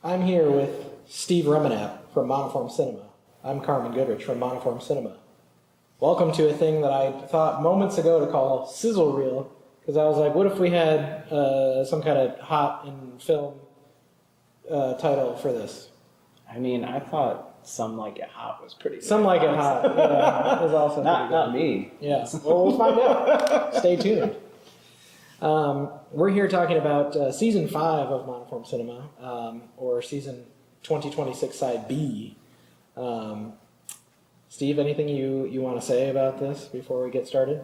I'm here with Steve Remenap from Monoform Cinema. I'm Carmen Goodrich from Monoform Cinema. Welcome to a thing that I thought moments ago to call Sizzle Reel, because I was like, what if we had some kind of hot in film title for this? I mean, I thought Some Like It Hot was pretty good. Some Like It Hot, yeah, was also Not me. Yeah, well, we'll find out. Stay tuned. We're here talking about Season 5 of Monoform Cinema, or Season 2026 Side B. Steve, anything you want to say about this before we get started?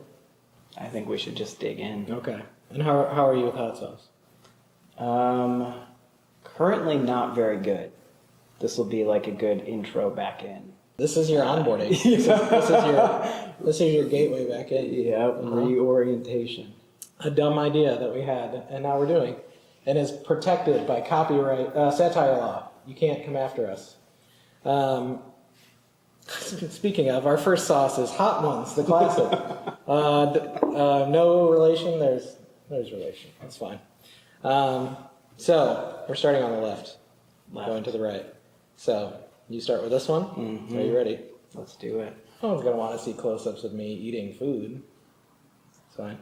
I think we should just dig in. Okay. And how are you with hot sauce? Currently not very good. This will be like a good intro back in. This is your onboarding. This is your gateway back in. Yep, reorientation. A dumb idea that we had, and now we're doing, and is protected by copyright satire law. You can't come after us. Speaking of, our first sauce is Hot Ones, the classic. No relation. There's relation. That's fine. So we're starting on the left, going to the right. So you start with this one. Mm-hmm. Are you ready? Let's do it. No one's gonna want to see close-ups of me eating food. It's fine.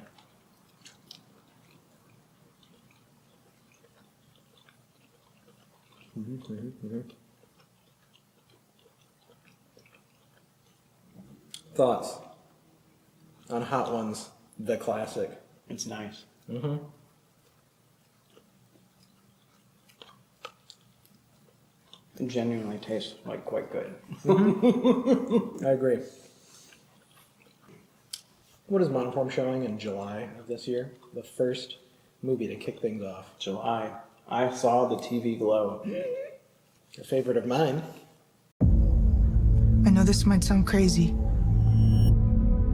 Thoughts on Hot Ones, the classic? It's nice. Mm-hmm. It genuinely tastes like quite good. Mm-hmm. I agree. What is Monoform showing in July of this year? The first movie to kick things off. July. I saw the TV glow. A favorite of mine. I know this might sound crazy.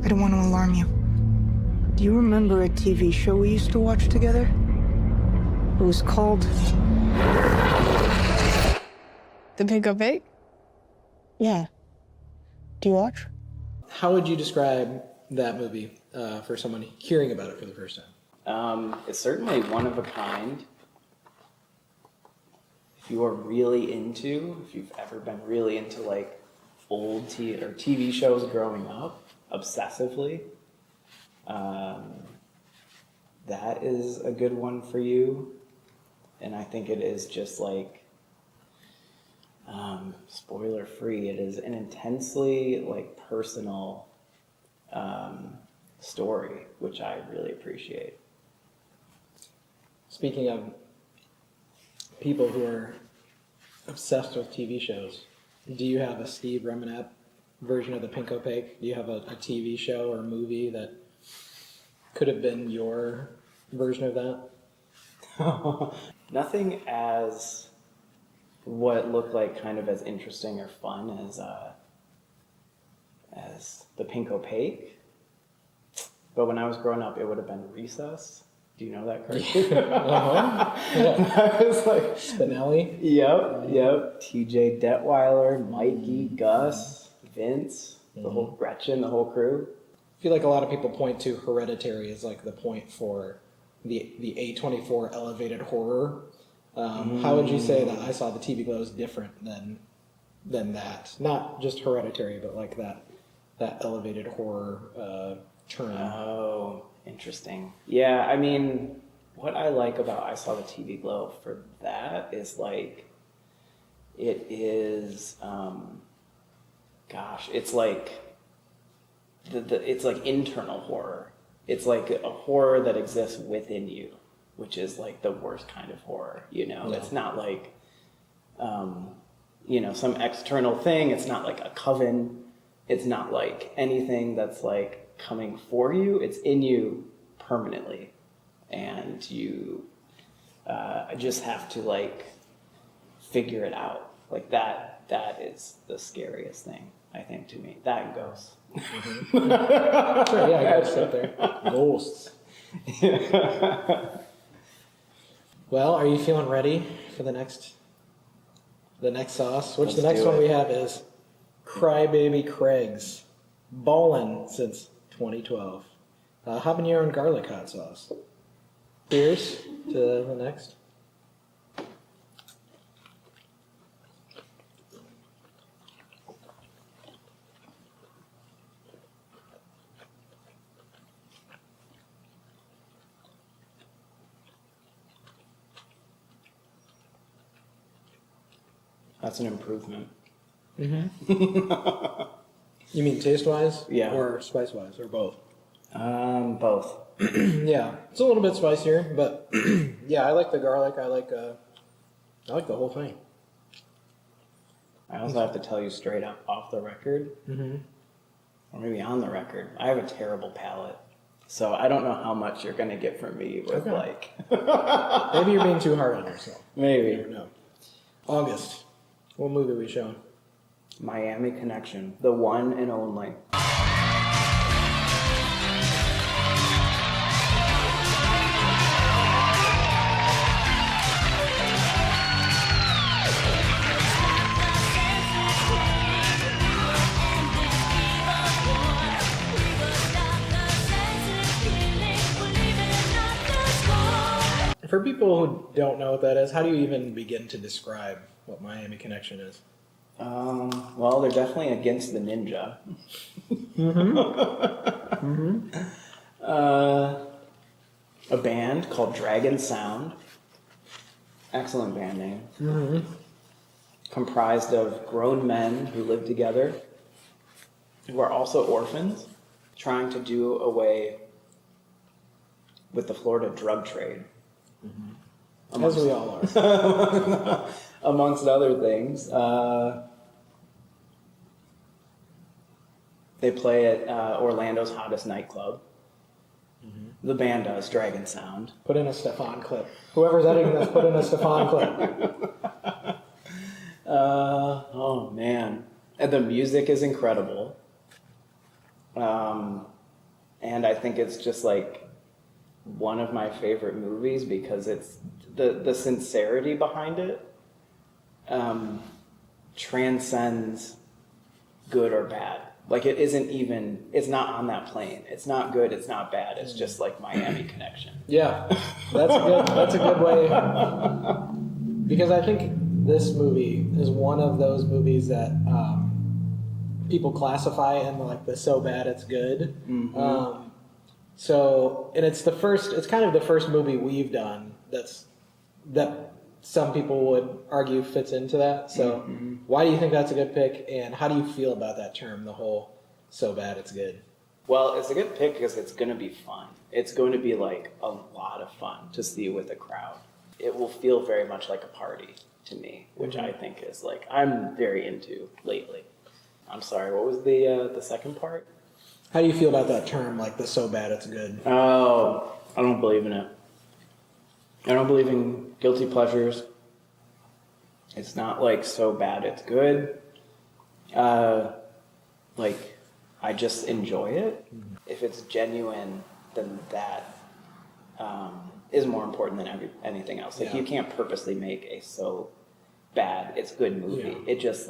I don't want to alarm you. Do you remember a TV show we used to watch together? It was called... The Pink Opaque? Yeah. Do you watch? How would you describe that movie for someone hearing about it for the first time? It's certainly one of a kind. If you are really into, if you've ever been really into like old TV shows growing up, obsessively, that is a good one for you. And I think it is just like, spoiler free, it is an intensely like personal story, which I really appreciate. Speaking of people who are obsessed with TV shows, do you have a Steve Remenap version of the Pink Opaque? Do you have a TV show or movie that could have been your version of that? Nothing as what looked like kind of as interesting or fun as the Pink Opaque. But when I was growing up, it would have been Recess. Do you know that cartoon? Yeah. I was like Spinelli. Yep. TJ Detweiler, Mikey, Gus, Vince, the whole Gretchen, the whole crew. I feel like a lot of people point to Hereditary as like the point for the A24 elevated horror. How would you say that I Saw the TV Glow is different than that? Not just Hereditary, but like that elevated horror term. Oh, interesting. Yeah, I mean, what I like about I Saw the TV Glow for that is like, it is, it's like, it's like internal horror. It's like a horror that exists within you, which is like the worst kind of horror, you know? Yeah. It's not like, some external thing. It's not like a coven. It's not like anything that's like coming for you. It's in you permanently. And you just have to like figure it out. Like that is the scariest thing, I think, to me. That and ghosts. Mm-hmm. Sure, yeah, ghosts up there. Ghosts. Well, are you feeling ready for the next sauce? Which the next one we have is Crybaby Craig's. Ballin' since 2012. Habanero and garlic hot sauce. Cheers to the next. That's an improvement. You mean taste-wise? Yeah. Or spice-wise, or both? Both. Yeah, it's a little bit spicier, but yeah, I like the garlic. I like the whole thing. I also have to tell you straight up off the record, or maybe on the record, I have a terrible palate. So I don't know how much you're going to get from me with Okay. like... Maybe you're being too hard on yourself. Maybe. You never know. August. What movie are we showing? Miami Connection, the one and only. For people who don't know what that is, how do you even begin to describe what Miami Connection is? Well, they're definitely against the ninja. A band called Dragon Sound. Excellent band name. Comprised of grown men who live together, who are also orphans, trying to do away with the Florida drug trade. As we all are. Amongst other things. They play at Orlando's hottest nightclub. The band does, Dragon Sound. Put in a Stefan clip. Whoever's editing this, put in a Stefan clip. Oh man. And the music is incredible. And I think it's just like one of my favorite movies because it's the sincerity behind it transcends good or bad. Like it isn't even, it's not on that plane. It's not good, it's not bad. It's just like Miami Connection. Yeah, that's a good way. Because I think this movie is one of those movies that people classify in like the so bad it's good. So, and it's kind of the first movie we've done that some people would argue fits into that. So why do you think that's a good pick, and how do you feel about that term, the whole so bad it's good? Well, it's a good pick because it's going to be fun. It's going to be like a lot of fun to see with a crowd. It will feel very much like a party to me, which I think is like, I'm very into lately. I'm sorry, what was the second part? How do you feel about that term, like the so bad it's good? Oh, I don't believe in it. I don't believe in guilty pleasures. It's not like so bad it's good. Like, I just enjoy it. If it's genuine, then that is more important than anything else. Like, Yeah. you can't purposely make a so bad it's good movie. Yeah. It just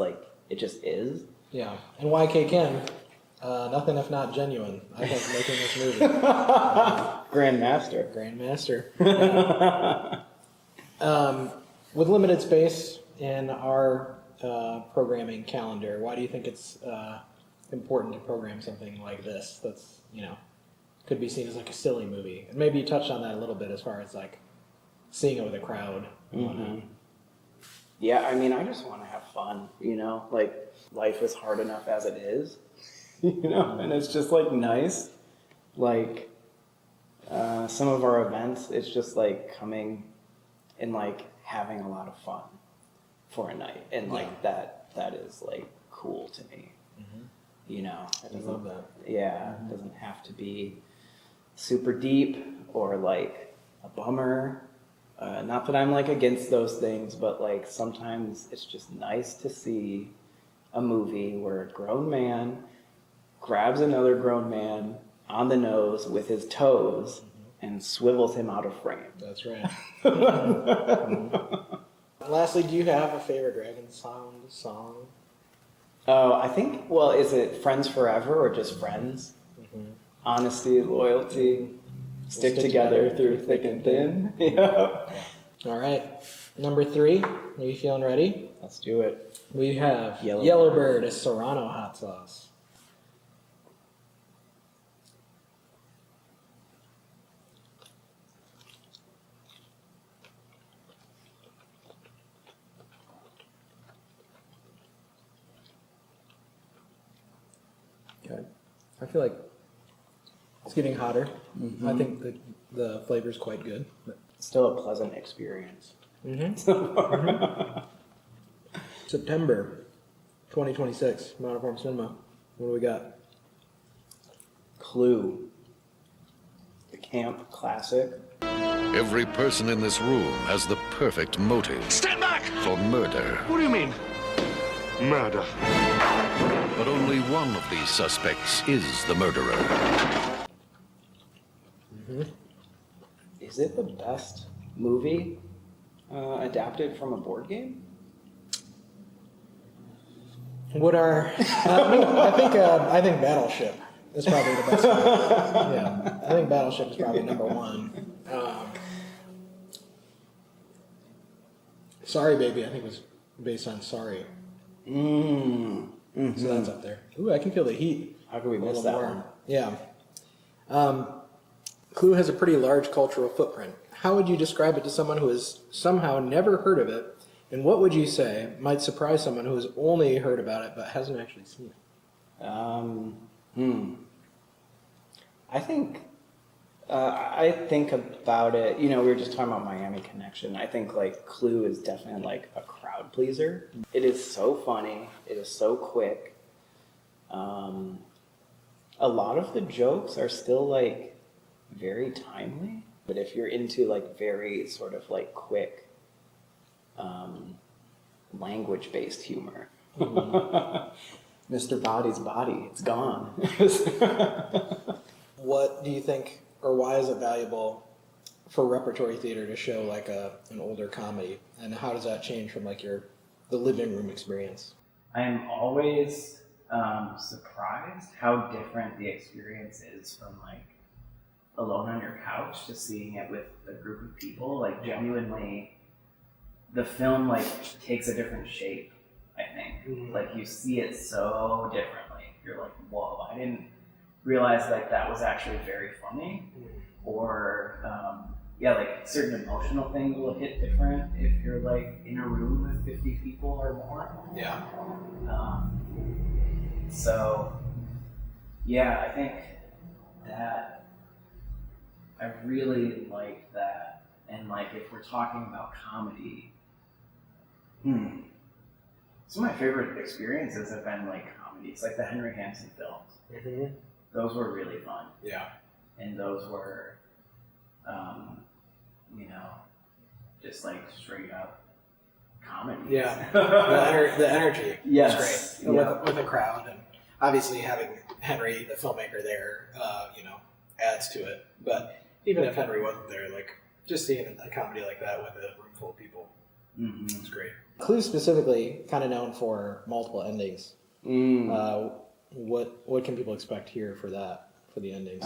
is. Yeah, and YK Ken, nothing if not genuine. I think making this movie, Grandmaster. Grandmaster. With limited space in our programming calendar, why do you think it's important to program something like this? That's could be seen as like a silly movie. And maybe you touched on that a little bit as far as like seeing it with a crowd. And whatnot. Yeah, I mean, I just want to have fun, like life is hard enough as it is, and it's just like nice. Like some of our events, it's just like coming and like having a lot of fun for a night. And like that is like cool to me, I love that. Yeah, it doesn't have to be super deep or like a bummer. Not that I'm like against those things, but like sometimes it's just nice to see a movie where a grown man grabs another grown man on the nose with his toes and swivels him out of frame. That's right. Lastly, do you have a favorite Dragon Sound song? Oh, I think, well, is it Friends Forever or just Friends? Honesty, loyalty, stick together through thick and thin. Yeah. All right. Number 3. Are you feeling ready? Let's do it. We have Yellow Yellowbird as Serrano hot sauce. Okay. I feel like it's getting hotter. I think the flavor's quite good. But... Still a pleasant experience. September 2026, Monoform Cinema. What do we got? Clue. The camp classic. Every person in this room has the perfect motive. Stand back! For murder. What do you mean? Murder. But only one of these suspects is the murderer. Is it the best movie adapted from a board game? What are I think Battleship is probably the best one. Yeah, I think Battleship is probably number one. Sorry Baby, I think was based on Sorry. So that's up there. Ooh, I can feel the heat. How could we miss that one? Yeah. Clue has a pretty large cultural footprint. How would you describe it to someone who has somehow never heard of it? And what would you say might surprise someone who has only heard about it but hasn't actually seen it? I think about it, you know, we were just talking about Miami Connection. I think like Clue is definitely like a crowd pleaser. It is so funny. It is so quick. A lot of the jokes are still like very timely, but if you're into like very sort of like quick language-based humor, Mr. Body's body, it's gone. What do you think, or why is it valuable for repertory theater to show like an older comedy, and how does that change from like the living room experience? I am always surprised how different the experience is from like alone on your couch to seeing it with a group of people. Like genuinely, the film like takes a different shape. I think like you see it so differently. You're like, whoa! I didn't realize like that was actually very funny, or yeah, like certain emotional things will hit different if you're like in a room with 50 people or more. Yeah. So yeah, I think that I really like that. And like if we're talking about comedy, some of my favorite experiences have been like comedies, like the Henry Hansen films. Those were really fun. Yeah. And those were, you know, just like straight up comedy. Yeah. The energy. Yes. Was great. Yeah. With a crowd, and obviously having Henry, the filmmaker, there, you know, adds to it. But even if Henry wasn't there, like just seeing a comedy like that with a room full of people, it's great. Clue specifically, kind of known for multiple endings. What can people expect here for that, for the endings?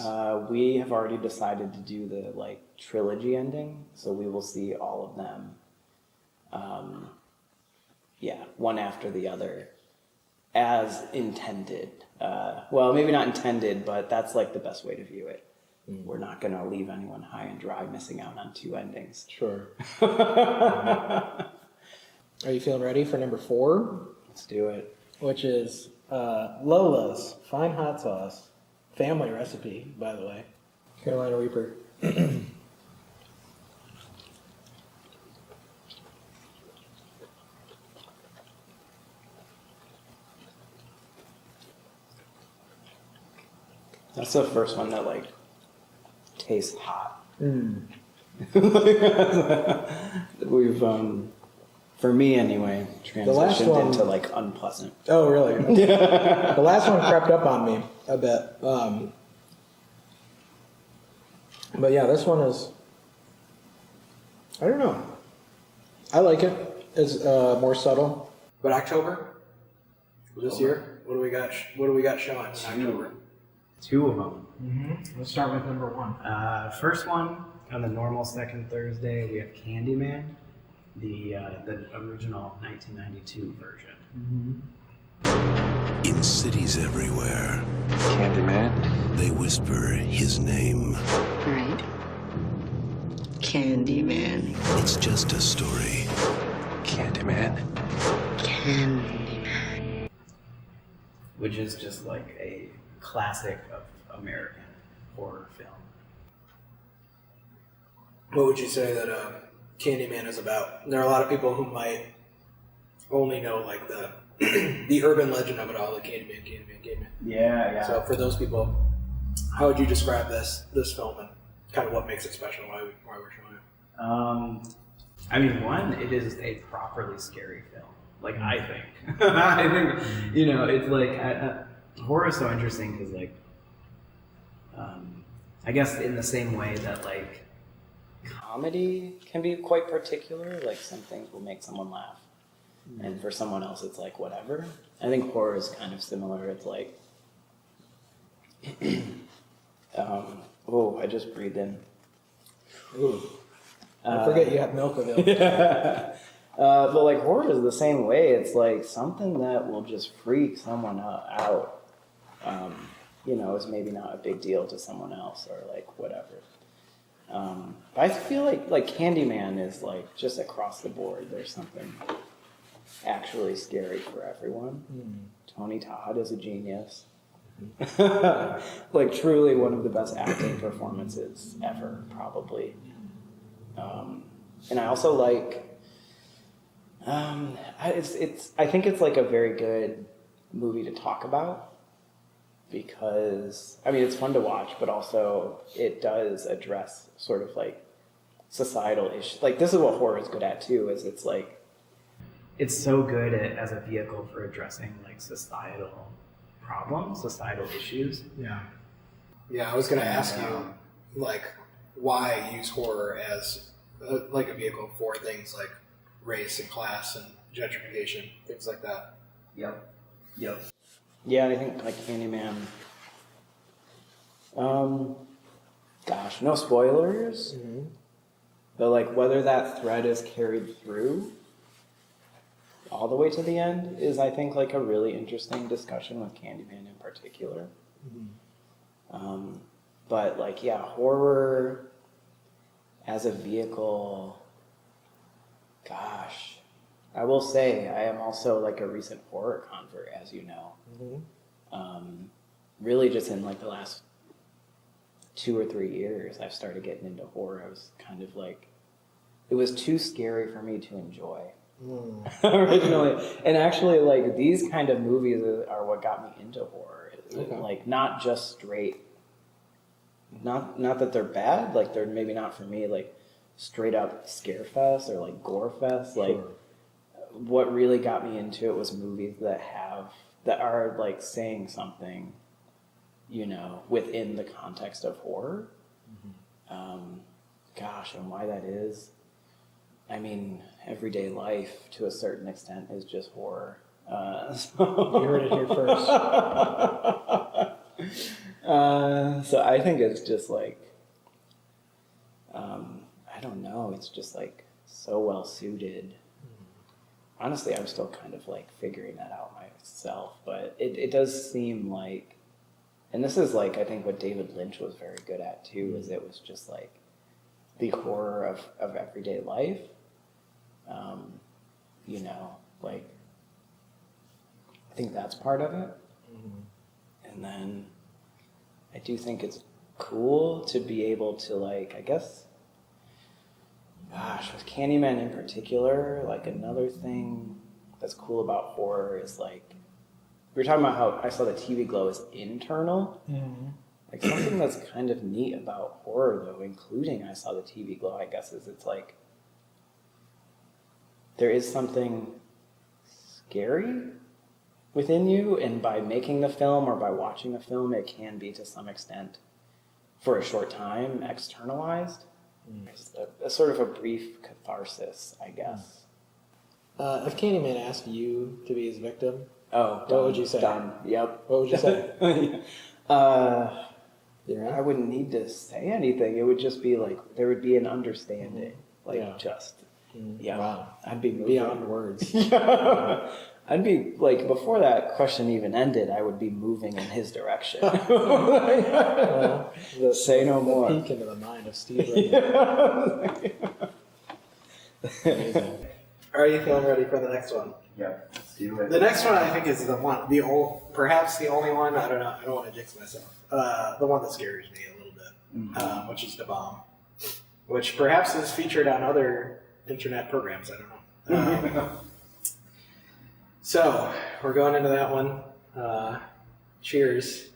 We have already decided to do the like trilogy ending, so we will see all of them. Yeah, one after the other, as intended. Well, maybe not intended, but that's like the best way to view it. We're not going to leave anyone high and dry missing out on two endings. Sure. Are you feeling ready for number 4? Let's do it. Which is Lola's Fine Hot Sauce. Family recipe, by the way. Carolina Reaper. That's the first one that like tastes hot. We've, for me anyway, transitioned one- into like unpleasant. Oh, really? The last one crept up on me a bit. But yeah, this one is, I don't know. I like it. It's more subtle. But October? This year? What do we got? What do we got showing in October? 2 of them. Let's start with number 1. First one, on the normal second Thursday, we have Candyman, the original 1992 version. In cities everywhere, Candyman. they whisper his name. Right. Candyman. It's just a story. Candyman. Candyman. Which is just like a classic of American horror film. What would you say that Candyman is about? There are a lot of people who might only know like the the urban legend of it all, like Candyman. Yeah. So for those people, how would you describe this film and kind of what makes it special? Why we're showing it? I mean, one, it is a properly scary film. Like, I think. I think, it's like, horror is so interesting because, like, I guess in the same way that, like, Comedy can be quite particular. Like, some things will make someone laugh. And for someone else, it's like, whatever. I think horror is kind of similar. It's like, I just breathed in. Ooh. I forget you have milk available. But like horror is the same way. It's like something that will just freak someone out. Is maybe not a big deal to someone else or like whatever. But I feel like Candyman is like just across the board. There's something actually scary for everyone. Tony Todd is a genius. Like truly one of the best acting performances ever, probably. And I also like, I think it's like a very good movie to talk about because, I mean, it's fun to watch, but also it does address sort of like societal issues. Like this is what horror is good at too, is it's like, it's so good as a vehicle for addressing like societal problems, societal issues. Yeah, I was going to ask you, like, why use horror as like a vehicle for things like race and class and gentrification, things like that. Yep. Yeah, I think like Candyman. Gosh, no spoilers. But like whether that thread is carried through all the way to the end is, I think, like a really interesting discussion with Candyman in particular. But like, yeah, horror as a vehicle, gosh, I will say I am also like a recent horror convert, as you know. Really just in like the last 2 or 3 years, I've started getting into horror. I was kind of like, it was too scary for me to enjoy originally. And actually, like, these kind of movies are what got me into horror. Like, not just straight, not that they're bad, like they're maybe not for me, like straight up scare fest or like gore fest. Like what really got me into it was movies that are like saying something, within the context of horror. Gosh, and why that is, I mean, everyday life to a certain extent is just horror. You heard it here first. So I think it's just like, I don't know, it's just like so well suited. Honestly, I'm still kind of like figuring that out myself, but it does seem like, and this is like, I think what David Lynch was very good at too, is it was just like the horror of everyday life. Like, I think that's part of it. And then I do think it's cool to be able to, like, I guess, gosh, with Candyman in particular, like another thing that's cool about horror is like, we were talking about how I saw the TV glow is internal. Like something that's kind of neat about horror though, including I saw the TV glow, I guess, is it's like, there is something scary within you, and by making the film or by watching the film, it can be to some extent, for a short time, externalized. It's a sort of a brief catharsis, I guess. If Candyman asked you to be his victim, what would you say? Done. Yep. What would you say? I wouldn't need to say anything. It would just be like, there would be an understanding. Wow. I'd be moving. Beyond words. I'd be like, before that question even ended, I would be moving in his direction. Say no more. Peek into the mind of Steve right now. Are you feeling ready for the next one? Yep. Let's Do it. The next one I think is perhaps the only one. I don't know. I don't want to jinx myself. The one that scares me a little bit, which is the bomb, which perhaps is featured on other internet programs. I don't know. So we're going into that one. Cheers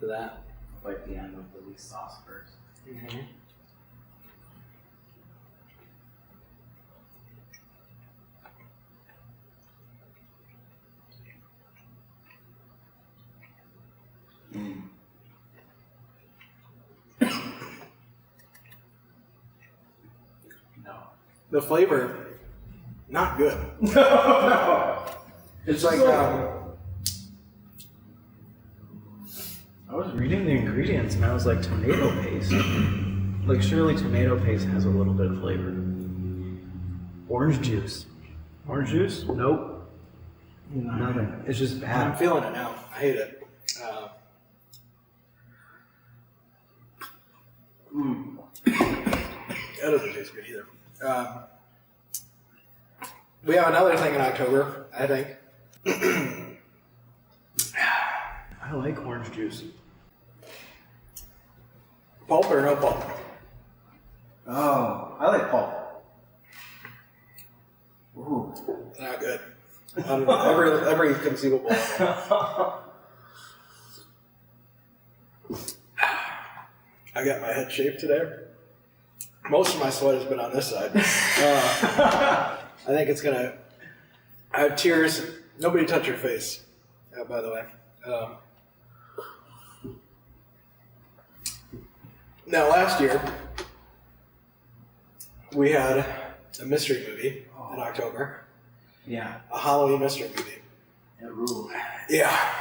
to that. Like the end with the least sauce first. Mm-hmm. No. The flavor, not good. It's like I was reading the ingredients and I was like, tomato paste. Like, surely tomato paste has a little bit of flavor. Orange juice. Orange juice? Nope. Nothing. It's just I'm bad. feeling it now. I hate it. That doesn't taste good either. We have another thing in October, I think. I like orange juice. Pulp or no pulp? Oh, I like pulp. Ooh. Not good. Every conceivable level. I got my head shaved today. Most of my sweat has been on this side. I think it's gonna. I have tears. Nobody touch your face, by the way. Now, last year, we had a mystery movie in October. Yeah, A Halloween mystery movie. it ruled. Yeah.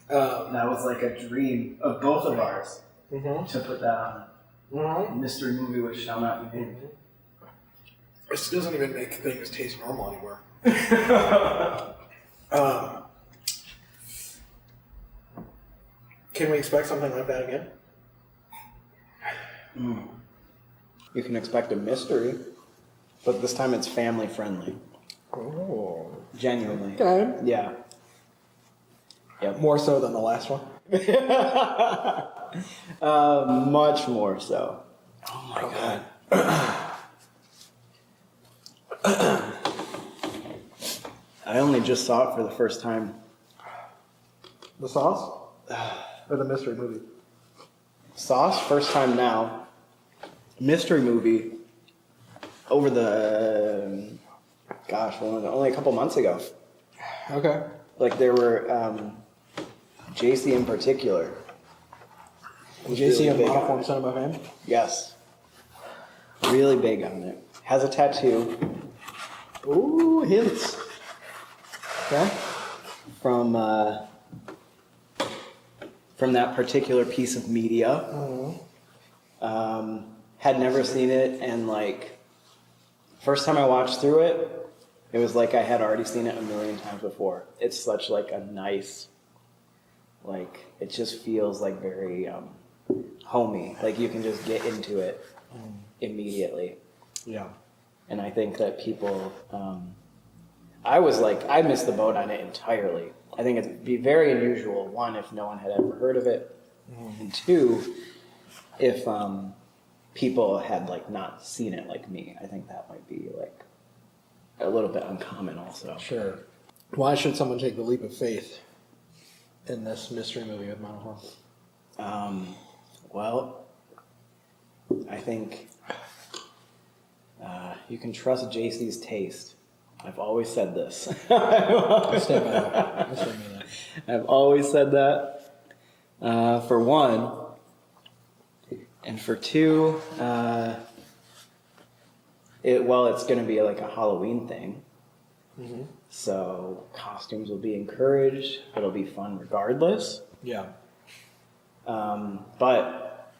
That was like a dream of both of ours Mm-hmm. to put that on. Mystery movie which shall not be named. This doesn't even make things taste normal anymore. Can we expect something like that again? You can expect a mystery, but this time it's family friendly. Oh. Genuinely. Okay. Yeah. Yep. More so than the last one. Much more so. Oh my god. I only just saw it for the first time. The sauce? Or the mystery movie? Sauce, first time now. Mystery movie over the, gosh, when was it? Only a couple months ago. Okay. Like there were, JC in particular. was JC really of big on Monoform it. Cinema fame? Yes. Really big on it. Has a tattoo. Ooh, hints. Okay. From that particular piece of media. Had never seen it, and like, first time I watched through it, it was like I had already seen it a million times before. It's such like a nice, like, it just feels like very homey. Like you can just get into it immediately. Yeah. And I think that people, I was like, I missed the boat on it entirely. I think it'd be very unusual, one, if no one had ever heard of it, and two, if people had like not seen it like me. I think that might be like a little bit uncommon also. Sure. Why should someone take the leap of faith in this mystery movie with Monoform? Well, I think you can trust JC's taste. I've always said this. I stand by that. I stand by that. I've always said that. For one, and for two, it's going to be like a Halloween thing. So costumes will be encouraged. It'll be fun regardless. Yeah. But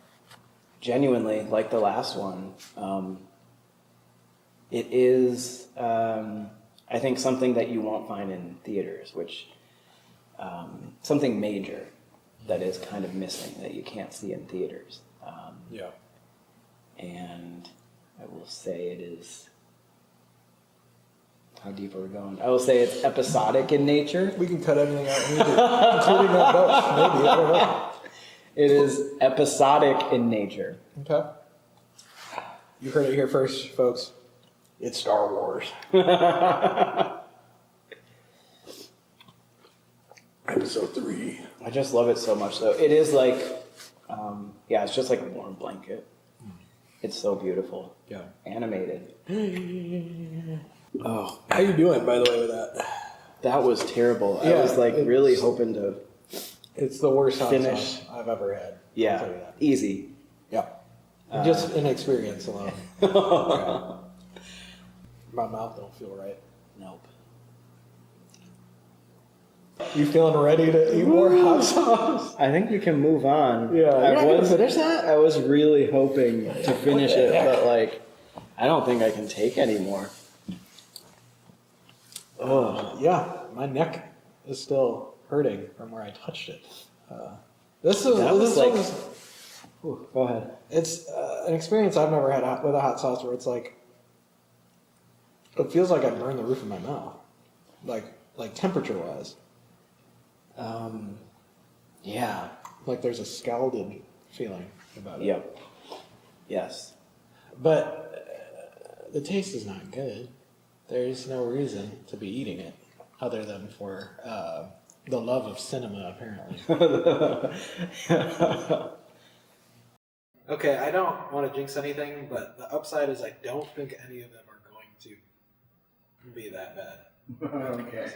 genuinely, like the last one, it is, I think, something that you won't find in theaters, which something major that is kind of missing that you can't see in theaters. Yeah. And I will say it is How deep are we going? I will say it's episodic in nature. We can cut anything out, including that boat. Maybe, I don't know. It is episodic in nature. Okay. You heard it here first, folks. It's Star Wars. Episode 3. I just love it so much, though. It is like, it's just like a warm blanket. It's so beautiful. Yeah. Animated. Oh, how you doing, by the way, with that? That was terrible. Yeah, I was like really hoping to. It's the worst hot finish. sauce I've ever had. Yeah, I'll tell you that. easy. Yeah. Just an experience alone. Yeah. My mouth don't feel right. Nope. You feeling ready to eat more hot sauce? I think we can move on. Yeah, I you're not gonna was finish that? I was really hoping to finish it, but like, I don't think I can take any more. Oh, Yeah, my neck is still hurting from where I touched it. Go ahead. It's an experience I've never had with a hot sauce where it's like, it feels like I burned the roof of my mouth, like temperature wise. Yeah. Like there's a scalded feeling about it. Yep. Yes. But the taste is not good. There's no reason to be eating it other than for the love of cinema, apparently. Okay, I don't want to jinx anything, but the upside is I don't think any of them are going to be that bad. Okay.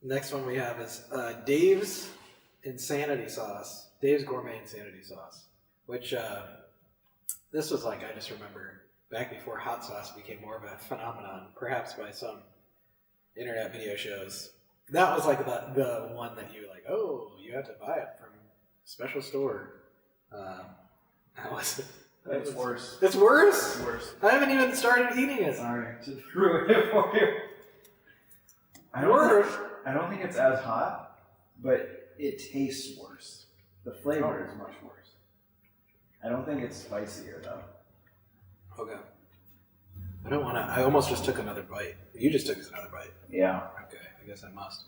Next one we have is Dave's Insanity Sauce. Dave's Gourmet Insanity Sauce. Which, this was like, I just remember, back before hot sauce became more of a phenomenon, perhaps by some internet video shows. That was like the one that you like, oh, you have to buy it from a special store. It's worse. It's worse? It's worse. I haven't even started eating it. Sorry to ruin it for you. I don't think it's as hot, but it tastes worse. The flavor is much worse. I don't think it's spicier though. Okay. I don't want to. I almost just took another bite. You just took another bite. Yeah. Okay, I guess I must.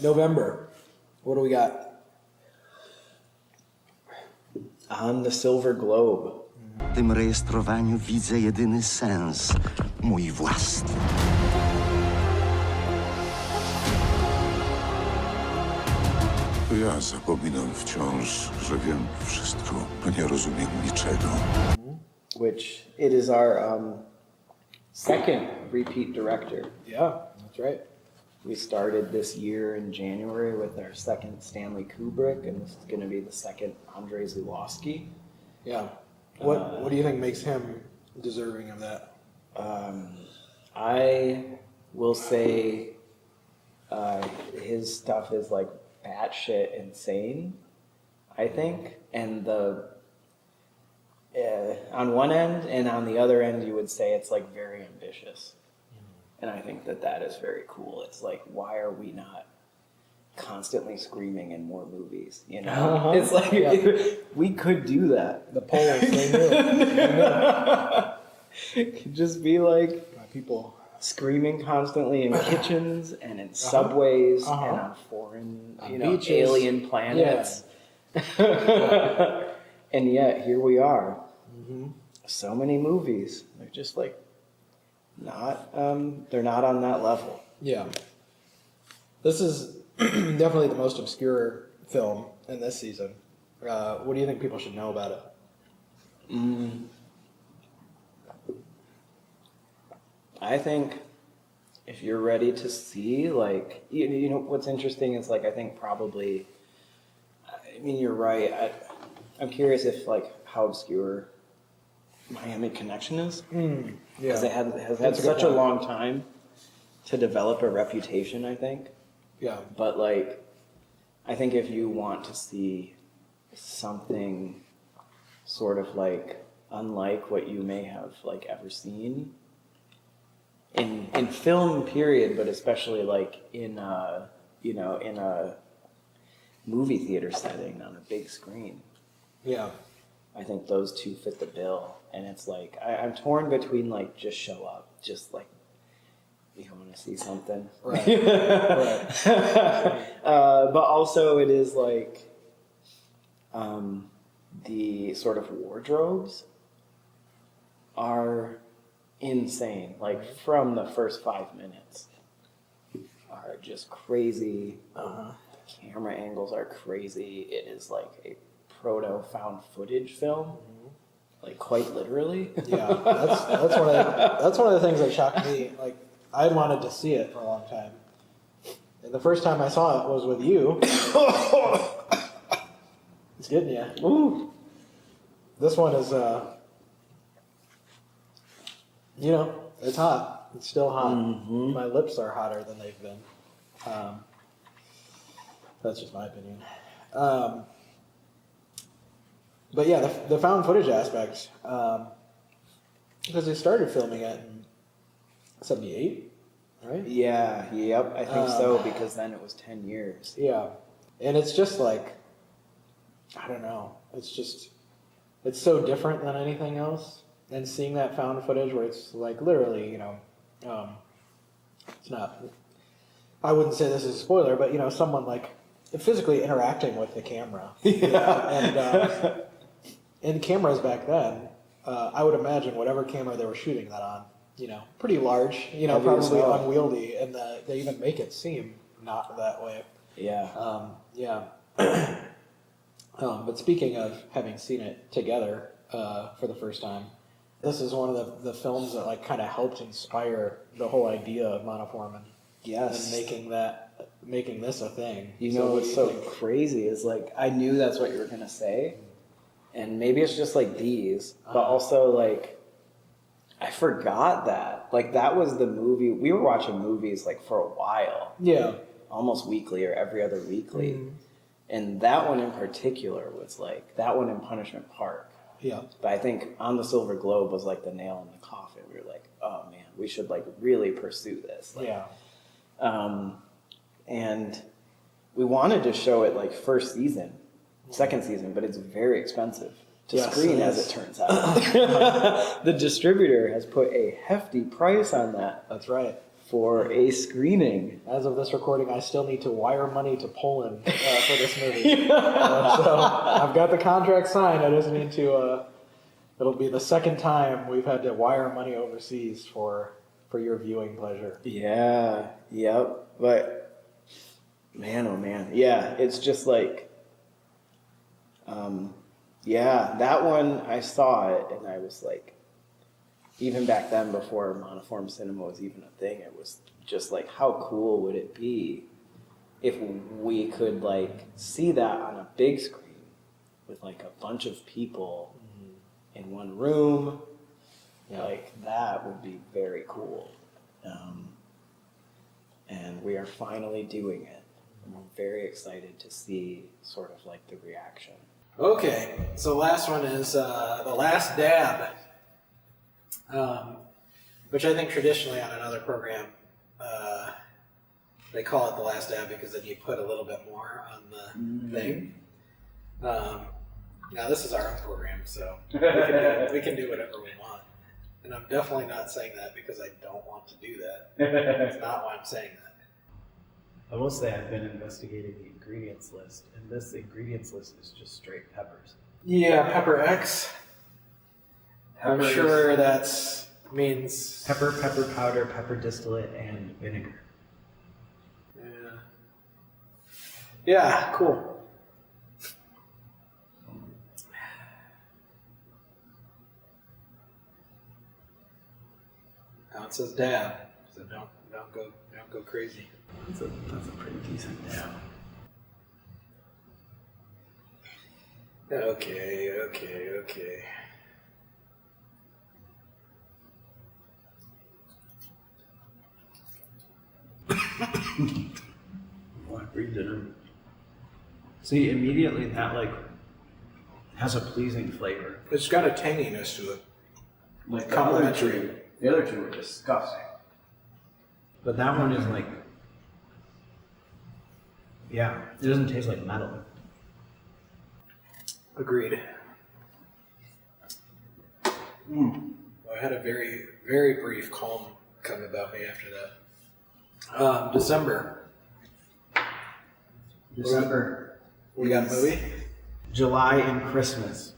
November. What do we got? On the Silver Globe. W tym rejestrowaniu widzę jedyny sens, mój własny. Ja zapominam wciąż, że wiem wszystko, a nie rozumiem niczego. Which it is our second repeat director. Yeah, that's right. We started this year in January with our second Stanley Kubrick, and this is going to be the second Andrzej Zulawski. Yeah. What do you think makes him deserving of that? I will say his stuff is like batshit insane, I think, and on one end and on the other end you would say it's like very ambitious. And I think that is very cool. It's like, why are we not constantly screaming in more movies? You know, it's like we could do that. The polls, they knew. It could just be like People screaming constantly in kitchens and in subways and on foreign, beaches. alien planets. And yet here we are. Mm-hmm. So many movies. They're just like not. They're not on that level. Yeah. This is definitely the most obscure film in this season. What do you think people should know about it? I think if you're ready to see, like, you know, what's interesting is, like, I think probably, I mean, you're right. I'm curious if, like, how obscure Miami Connection is. Because it has had such a long time to develop a reputation, I think. Yeah. But, like, I think if you want to see something sort of, like, unlike what you may have, like, ever seen in film, period, but especially, like, in a movie theater setting on a big screen. Yeah. I think those two fit the bill. And it's like, I'm torn between like, just show up, just like, you want to see something. Right. Right. But also it is like, the sort of wardrobes are insane. Like from the first 5 minutes are just crazy. The camera angles are crazy. It is like a proto found footage film, like quite literally. Yeah, that's one of the things that shocked me. Like I had wanted to see it for a long time, and the first time I saw it was with you. It's getting you. Ooh. This one is, it's hot. It's still hot. My lips are hotter than they've been. That's just my opinion. But yeah, the found footage aspect, because they started filming it in 78, right? Yeah, yep, I think so, because then it was 10 years. Yeah. And it's just like, I don't know. It's so different than anything else. And seeing that found footage where it's like literally, it's not, I wouldn't say this is a spoiler, but someone like physically interacting with the camera. And in cameras back then, I would imagine whatever camera they were shooting that on, pretty large, probably unwieldy, and they even make it seem not that way. Yeah. Yeah. But speaking of having seen it together for the first time, this is one of the films that like kind of helped inspire the whole idea of Monoform and making this a thing. What's so crazy is like I knew that's what you were gonna say, and maybe it's just like these, but also like I forgot that like that was the movie we were watching movies like for a while. Yeah, almost weekly or every other weekly. And that one in particular was like, that one in Punishment Park. Yeah. But I think On the Silver Globe was like the nail in the coffin. We were like, oh man, we should like really pursue this. Like, yeah. And we wanted to show it like first season, second season, but it's very expensive to screen as it turns out. The distributor has put a hefty price on that. That's right. For a screening. As of this recording, I still need to wire money to Poland for this movie. So I've got the contract signed. I just need to. It'll be the second time we've had to wire money overseas for your viewing pleasure. Yeah. Yep. But man, oh man, yeah. It's just like, that one I saw it and I was like. Even back then, before Monoform cinema was even a thing, it was just like, how cool would it be if we could like see that on a big screen with like a bunch of people in one room? Yeah. Like that would be very cool. And we are finally doing it. And we're very excited to see sort of like the reaction. Okay, so last one is The Last Dab. Which I think traditionally on another program, they call it The Last Dab because then you put a little bit more on the thing. Now this is our own program, so we can do whatever we want. And I'm definitely not saying that because I don't want to do that. That's not why I'm saying that. I will say I've been investigating the ingredients list, and this ingredients list is just straight peppers. Yeah, Pepper X. I'm sure that means pepper powder, pepper distillate, and vinegar. Yeah, cool. Now it says dab, so don't go crazy. That's a pretty decent dab. Okay. Black breed dinner. See, immediately that like has a pleasing flavor. It's got a tanginess to it. Like Complimentary. The other two are disgusting. But that one is like, yeah, it doesn't taste like metal. Agreed. I had a very, very brief calm come about me after that. December. We got a movie? July and Christmas.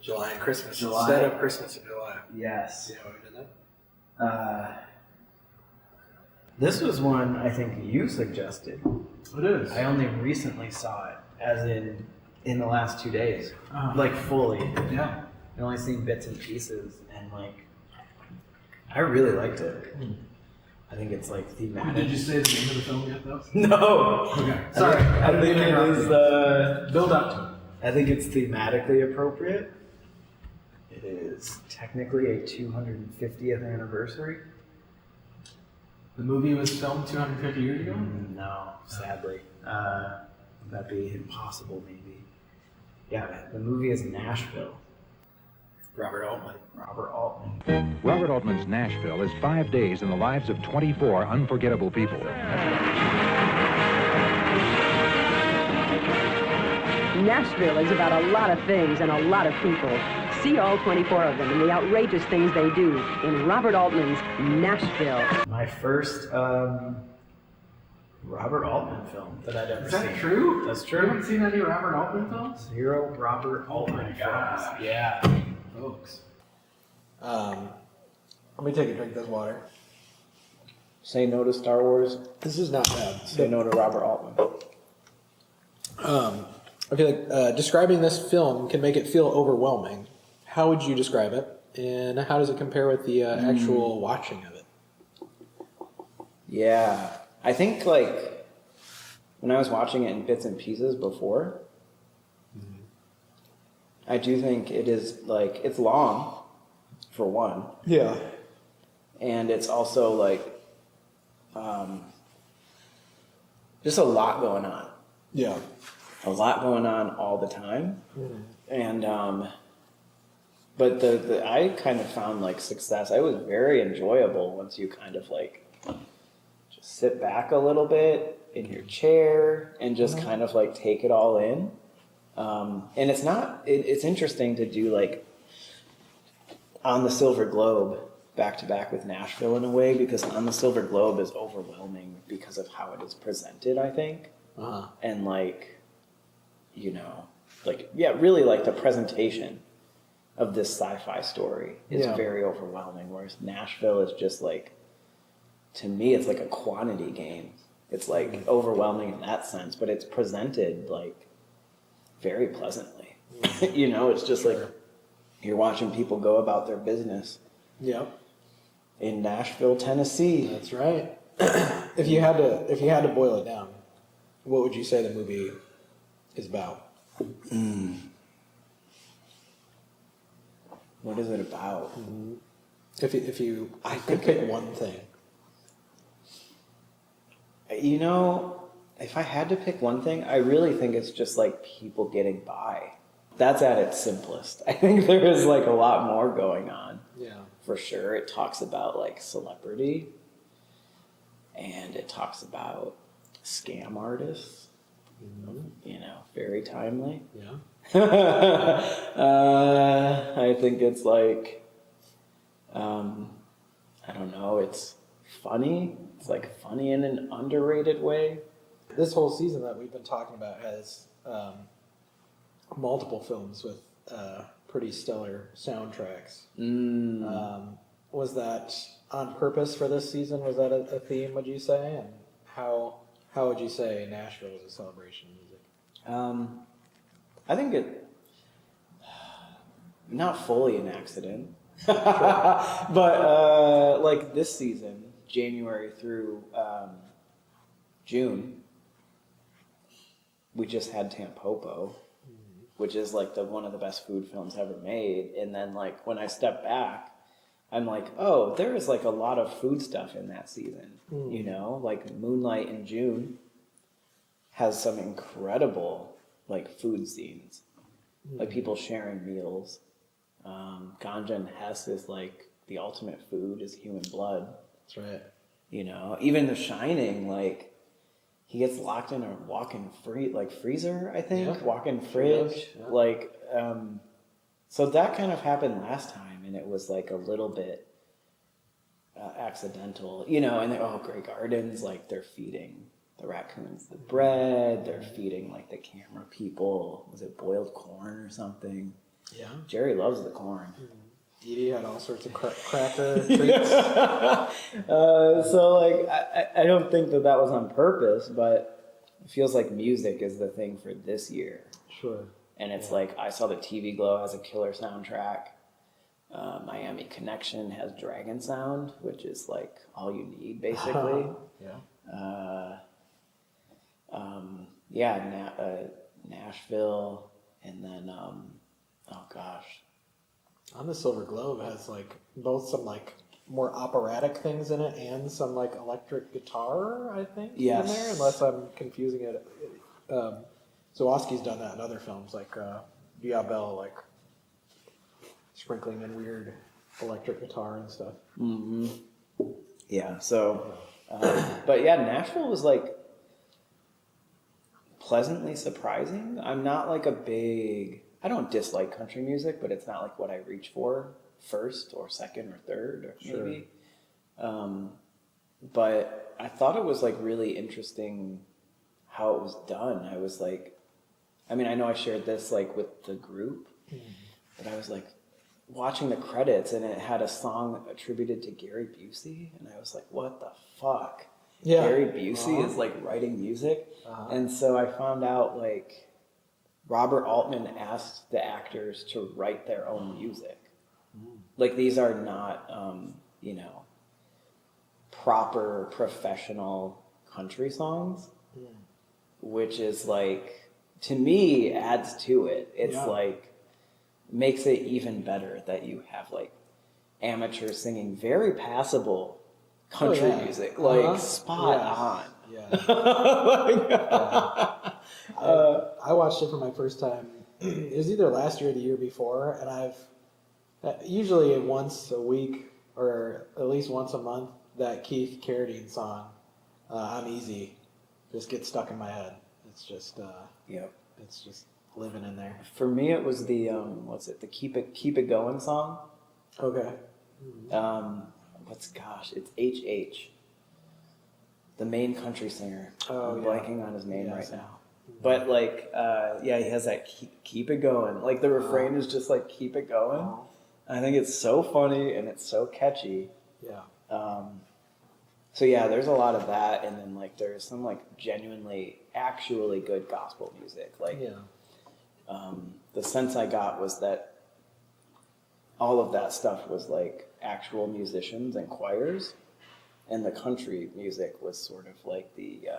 July and Christmas. July. Instead of Christmas in July. Yes. See how we did that? This was one I think you suggested. It is. I only recently saw it, as in the last 2 days, like fully. Yeah. I only seen bits and pieces, and like, I really liked it. I think it's like thematic. Did you say the name of the film yet, though? No. Okay. Sorry. I think it is. Build up to it. I think it's thematically appropriate. It is technically a 250th anniversary. The movie was filmed 250 years ago? No, sadly. That'd be impossible, maybe. Yeah, the movie is Nashville. Robert Altman. Robert Altman. Robert Altman's Nashville is 5 days in the lives of 24 unforgettable people. Nashville is about a lot of things and a lot of people. See all 24 of them and the outrageous things they do in Robert Altman's Nashville. My first Robert Altman film that I'd ever seen. Is that true? That's You true. haven't seen any Robert Altman films? 0 Robert Altman films. gosh. Yeah. Folks. Let me take a drink of this water. Say no to Star Wars. This is not bad. Say no to Robert Altman. I feel like describing this film can make it feel overwhelming. How would you describe it? And how does it compare with the actual watching of it? Yeah. I think, like, when I was watching it in bits and pieces before, I do think it is, like, it's long, for one. Yeah. And it's also, like, just a lot going on. Yeah. A lot going on all the time. And, but the I kind of found, like, success. It was very enjoyable once you kind of, like, just sit back a little bit in your chair and just kind of, like, take it all in. And it's not, it's interesting to do, like, On the Silver Globe back to back with Nashville in a way, because On the Silver Globe is overwhelming because of how it is presented, I think. And, like, you know, like, yeah, really, like, the presentation of this sci-fi story is very overwhelming, whereas Nashville is just, like, to me, it's like a quantity game. It's, like, overwhelming in that sense, but it's presented, like, very pleasantly. You know, it's just like you're watching people go about their business. Yeah. In Nashville, Tennessee. That's right. If you had to boil it down, what would you say the movie is about? What is it about? If you I could pick one thing. You know, if I had to pick one thing, I really think it's just like people getting by. That's at its simplest. I think there is like a lot more going on. Yeah. For sure. It talks about like celebrity, and it talks about scam artists. You know, very timely. Yeah. I think it's like, I don't know, it's funny. It's like funny in an underrated way. This whole season that we've been talking about has multiple films with pretty stellar soundtracks. Was that on purpose for this season? Was that a theme, would you say? And how would you say Nashville is a celebration of music? I think it, not fully an accident, but like this season, January through June, we just had Tampopo, which is like one of the best food films ever made. And then like when I step back, I'm like, oh, there is like a lot of food stuff in that season. You know, like Moonlight in June has some incredible like food scenes, like people sharing meals. Ganja and Hess is like the ultimate food is human blood. That's right. You know, even The Shining, like he gets locked in a walk-in freezer, I think, walk-in fridge. Yeah. Like So that kind of happened last time, and it was like a little bit accidental, you know. And Grey Gardens, like they're feeding the raccoons the bread, they're feeding like the camera people. Was it boiled corn or something? Yeah. Jerry loves the corn. Dee Dee had all sorts of cracker treats. So like, I don't think that was on purpose, but it feels like music is the thing for this year. Sure. And it's like, I saw the TV Glow has a killer soundtrack. Miami Connection has Dragon Sound, which is like all you need, basically. Nashville, and then, oh gosh. On the Silver Globe has like both some like more operatic things in it and some like electric guitar, I think, in there, unless I'm confusing it. Zawoski's done that in other films, like Diabel, like sprinkling in weird electric guitar and stuff. Mm-hmm. Yeah, so, but yeah, Nashville was like pleasantly surprising. I'm not like I don't dislike country music, but it's not like what I reach for first or second or third or maybe. But I thought it was like really interesting how it was done. I was like, I mean, I know I shared this like with the group, but I was like watching the credits and it had a song attributed to Gary Busey, and I was like, what the fuck? Yeah. Gary Busey is like writing music. And so I found out like Robert Altman asked the actors to write their own music. Like these are not, proper professional country songs, which is like, to me, adds to it. It's like, makes it even better that you have like amateurs singing very passable country music, like spot on. I watched it for my first time. It was either last year or the year before, and I've usually once a week or at least once a month that Keith Carradine song, "I'm Easy," just gets stuck in my head. It's just it's just living in there. For me, it was the the Keep It Going song. Okay. It's H.H. The main country singer. I'm blanking on his name right now. But like, he has that keep it going. Like the refrain is just like keep it going. I think it's so funny and it's so catchy. So yeah, there's a lot of that, and then like there's some like genuinely, actually good gospel music. Like, the sense I got was that all of that stuff was like actual musicians and choirs, and the country music was sort of like the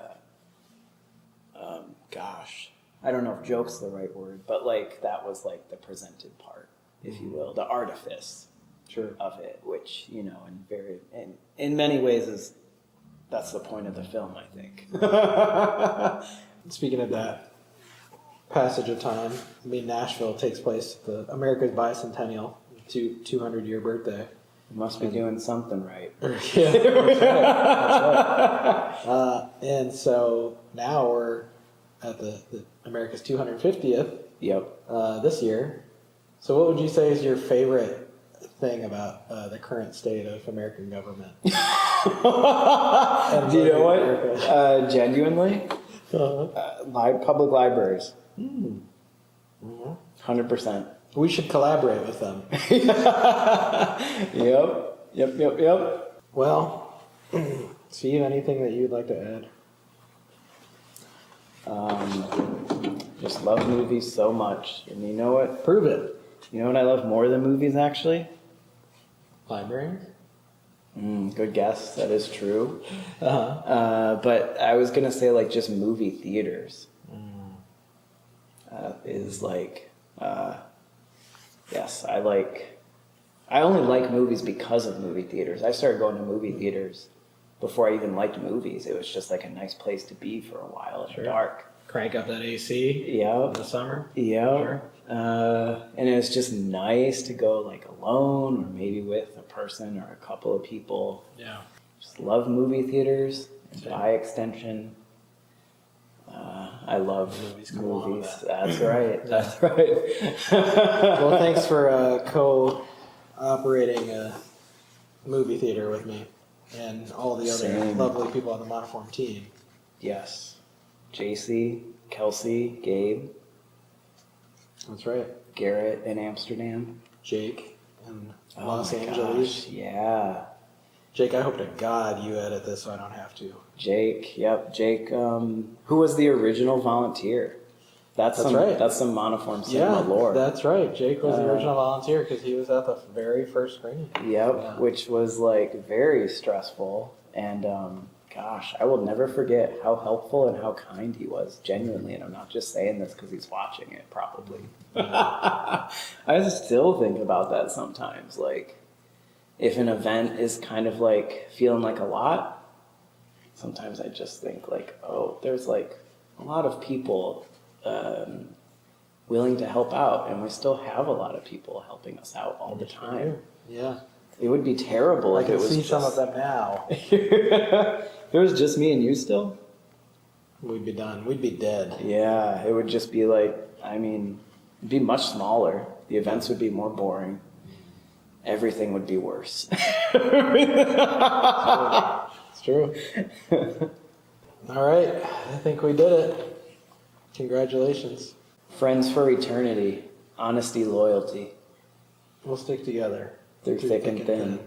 I don't know if joke's the right word, but like that was like the presented part, if you will, the artifice of it, which, in many ways that's the point of the film, I think. Speaking of that passage of time, I mean, Nashville takes place at the America's bicentennial, 200-year birthday. Must be doing something right. That's right. And so now we're at the America's 250th. This year. So what would you say is your favorite thing about the current state of American government? Do you know what? Genuinely, public libraries. 100%. We should collaborate with them. Yep. Well, Steve, anything that you'd like to add? Just love movies so much. And you know what? Prove it. You know what I love more than movies, actually? Libraries? Good guess. That is true. But I was going to say, like, just movie theaters. Is like... yes, I only like movies because of movie theaters. I started going to movie theaters before I even liked movies. It was just like a nice place to be for a while in the dark. Crank up that AC in the summer. And it was just nice to go like alone or maybe with a person or a couple of people. Just love movie theaters and by extension, I love Movies come along with movies. that. That's right. That's right. Well, thanks for co-operating a movie theater with me and all the other Same. lovely people on the Monoform team. Yes. JC, Kelsey, Gabe, That's right. Garrett in Amsterdam. Jake in Oh Los my Angeles. gosh, yeah. Jake, I hope to God you edit this so I don't have to. Jake, yep. Jake, who was the original volunteer? That's right. That's some Monoform cinema Yeah, lore. that's right. Jake was the original volunteer because he was at the very first screening. Yep, Yeah. which was like very stressful. And gosh, I will never forget how helpful and how kind he was, genuinely. And I'm not just saying this because he's watching it, probably. I still think about that sometimes. Like, if an event is kind of like feeling like a lot, sometimes I just think like, oh, there's like a lot of people willing to help out, and we still have a lot of people helping us out all the time. Yeah. It would be terrible I if can it was see just... some of them now. If it was just me and you still? We'd be done. We'd be dead. Yeah, it would just be like, I mean, it'd be much smaller. The events would be more boring. Everything would be worse. It's true. All right. I think we did it. Congratulations. Friends for eternity. Honesty, loyalty. We'll stick together. Through thick and thin.